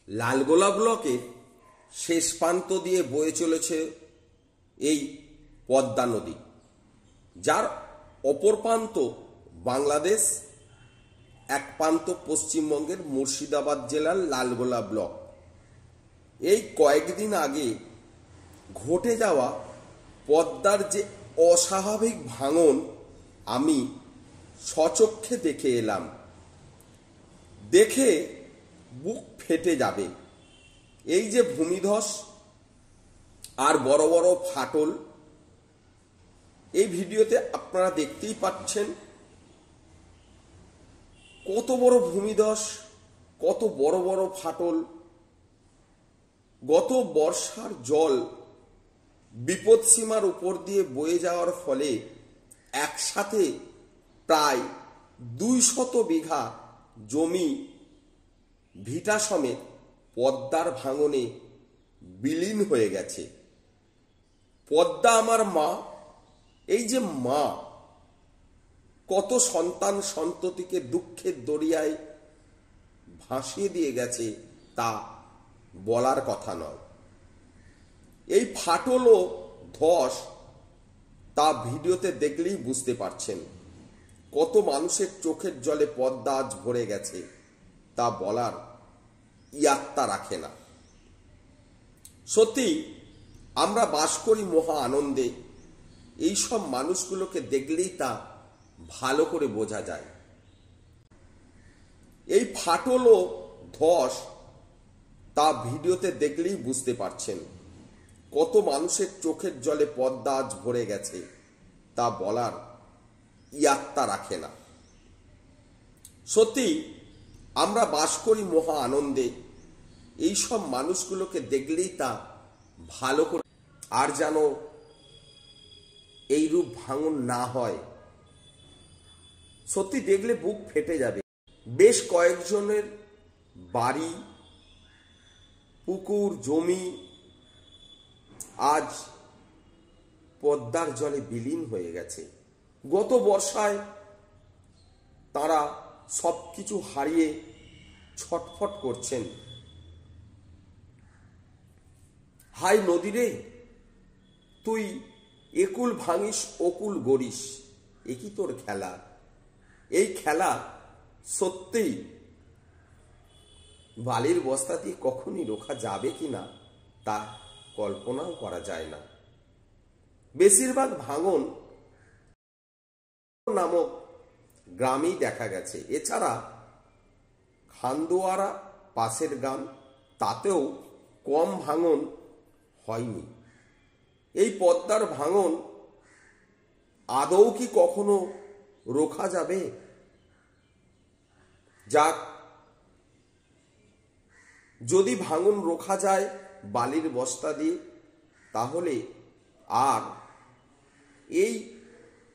লালগোলা ব্লকের শেষ প্রান্ত দিয়ে বয়ে চলেছে এই পদ্মা নদী, যার অপর প্রান্ত বাংলাদেশ, এক প্রান্ত পশ্চিমবঙ্গের মুর্শিদাবাদ জেলার লালগোলা ব্লক। এই কয়েকদিন আগে ঘটে যাওয়া পদ্মার যে অস্বাভাবিক ভাঙন আমি স্বচক্ষে দেখে এলাম, দেখে বুক ফেটে যাবে। এই যে ভূমিধস আর বড় বড় ফাটল, এই ভিডিওতে আপনারা দেখতেই পাচ্ছেন কত বড় ভূমিধস, কত বড় বড় ফাটল। গত বর্ষার জল বিপদসীমার উপর দিয়ে বয়ে যাওয়ার ফলে একসাথে প্রায় 200 বিঘা জমি ভিটা সমেত পদ্মার ভাঙনে বিলীন হয়ে গেছে। পদ্মা আমার মা। এই যে মা কত সন্তান সন্ততিকে দুঃখের দরিয়ায় ভাসিয়ে দিয়ে গেছে তা বলার কথা নয়। এই ফাটল ও ধস তা ভিডিওতে দেখলেই বুঝতে পারছেন। কত মানুষের চোখের জলে পদ্মা আজ ভরে গেছে তা বলার ইয়াত্তা রাখে না। সত্যি আমরা বাস করি মহা আনন্দে। এই সব মানুষগুলোকে দেখলেই তা ভালো করে বোঝা যায়। এই ফাটল ও ধস তা ভিডিওতে দেখলেই বুঝতে পারছেন। কত মানুষের চোখের জলে পদ্মা আজ ভরে গেছে তা বলার ইয়াত্তা রাখে না। সত্যি আমরা বাস করি মহা আনন্দে। এই সব মানুষগুলোকে দেখলেই তা ভালো করে, আর যেন এই রূপ ভাঙন না হয়। সত্যি দেখলে বুক ফেটে যাবে। বেশ কয়েকজনের বাড়ি, পুকুর, জমি আজ পদ্মার জলে বিলীন হয়ে গেছে। গত বর্ষায় তারা সবকিছু হারিয়ে ছটফট করছেন। হাই নদী রে, তুই একুল ভাঙিস অকুল গড়িস, একই তোর খেলা। এই খেলা সত্যিই বালির বস্তা দিয়ে কখনই রোখা যাবে কিনা তা কল্পনাও করা যায় না। বেশিরভাগ ভাঙন নামক গ্রামেই দেখা গেছে। এছাড়া খান্দোয়ারা পাশের গ্রাম, তাতেও কম ভাঙন হয়নি। এই পদ্মার ভাঙন আদৌ কি কখনো রোখা যাবে? যাক, যদি ভাঙন রোখা যায় বালির বস্তা দিয়ে, তাহলে আর এই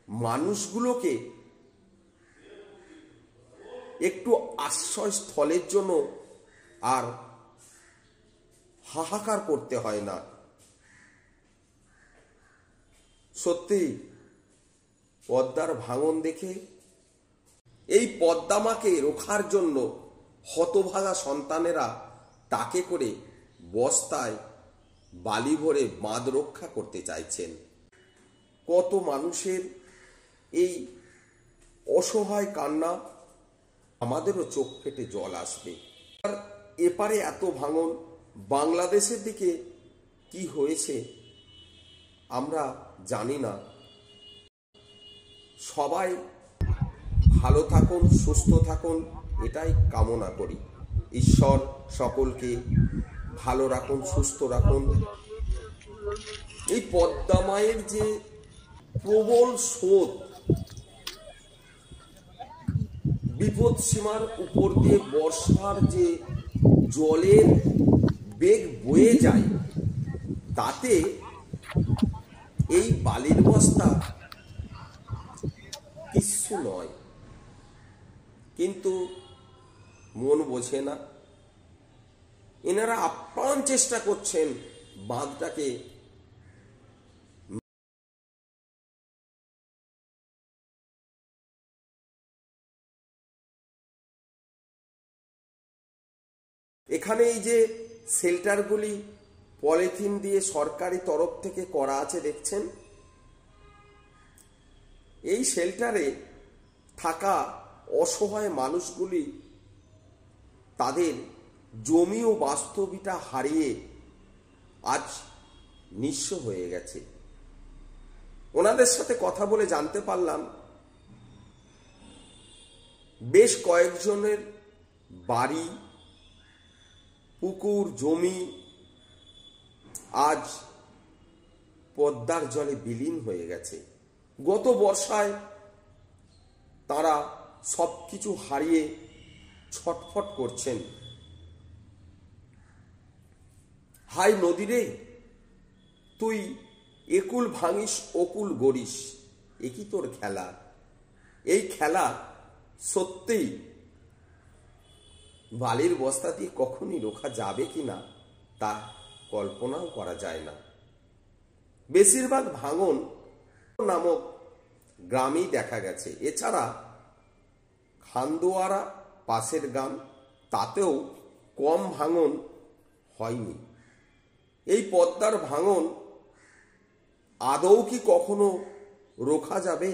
মানুষগুলোকে একটু আশ্রয়স্থলের জন্য আর হাহাকার করতে হয় না। সত্যি পদ্মার ভাঙন দেখে এই পদ্মামাকে রোখার জন্য হতভাগা সন্তানেরা তাকে করে বস্তায় বালি ভরে বাঁধ রক্ষা করতে চাইছেন। কত মানুষের এই অসহায় কান্না, আমাদেরও চোখ ফেটে জল আসবে। আর এপারে এত ভাঙন, বাংলাদেশের দিকে কি হয়েছে আমরা জানি না। সবাই ভালো থাকুন, সুস্থ থাকুন, এটাই কামনা করি। ঈশ্বর সকলকে ভালো রাখুন, সুস্থ রাখুন। এই পদ্মা মায়ের যে প্রবল স্রোত, বিপদ সীমার উপর দিয়ে বর্ষার যে জলের বেগ বয়ে যায়, তাতে এই বালির বস্তা কিচ্ছু নয়। কিন্তু মন বোঝে না। এনারা আপ্রাণ চেষ্টা করছেন বাঁধটাকে এখানে এই যে শেল্টারগুলি পলিথিন দিয়ে সরকারি তরফ থেকে করা আছে দেখছেন, এই শেল্টারে থাকা অসহায় মানুষগুলি তাদের জমি ও বাস্তবিকতা হারিয়ে আজ নিঃস্ব হয়ে গেছে। ওনাদের সাথে কথা বলে জানতে পারলাম বেশ কয়েকজনের বাড়ি, পুকুর, জমি আজ পদ্মার জলে বিলীন হয়ে গেছে। গত বর্ষায় তারা সবকিছু হারিয়ে ছটফট করছেন। হাই নদী রে, তুই একুল ভাঙিস অকুল গড়িস, একই তোর খেলা। এই খেলা সত্যিই বালির বস্তা দিয়ে কখনই রোখা যাবে কিনা তা কল্পনাও করা যায় না। বেশিরভাগ ভাঙন নামক গ্রামেই দেখা গেছে। এছাড়া খান্দোয়ারা পাশের গ্রাম, তাতেও কম ভাঙন হয়নি। এই পদ্মার ভাঙন আদৌ কি কখনো রোখা যাবে?